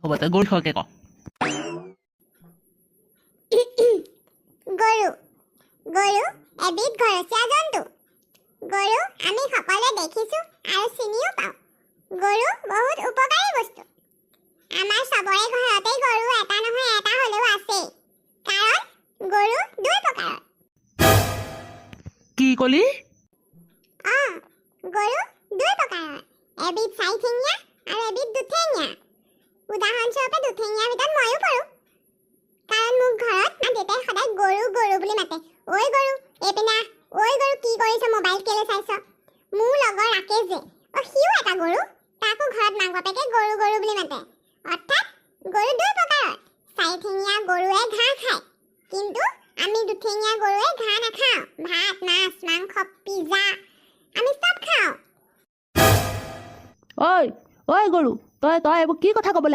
হ'ব তই গৰু বিষয়কে ক গৰু গৰু এবিধ ঘৰচীয়া জন্তু। গৰু আমি সকলোৱে দেখিছো আৰু চিনিও পাওঁ। গৰু বহুত উপকাৰী বস্তু। আমাৰ সবৰে ঘৰতে গৰু এটা নহয় এটা হ'লেও আছে, কাৰণ গৰু দুই প্ৰকাৰৰ। কি কলি গৰু দুই প্ৰকাৰৰ, এবিধ চাৰিঠেঙীয়া আৰু এবিধ দুঠেঙীয়া। উদাহৰণস্বৰূপে দুঠেঙীয়াৰ ভিতৰত ময়ো পৰোঁ, কাৰণ মোৰ ঘৰত মা দেউতাই সদায় গৰু গৰু বুলি মাতে। ঐ গৰু এইপিনে, ঐ গৰু কি কৰিছ, মোবাইল কেলে চাইছ। মোৰ লগৰ ৰাকেশ যে, সিও এটা গৰু, তাকো ঘৰত মাক বাপেকে গৰু গৰু বুলি মাতে। অৰ্থাৎ গৰু দুই প্ৰকাৰৰ। চাৰিঠেঙীয়া গৰুৱে ঘাঁহ খায়, কিন্তু আমি দুঠেঙীয়া গৰুৱে ঘাঁহ নাখাওঁ। ভাত, মাছ, মাংস, পিজ্জা আমি চব খাওঁ। ঐ ঐ গৰু তই তই এইবোৰ কি কথা ক'বলৈ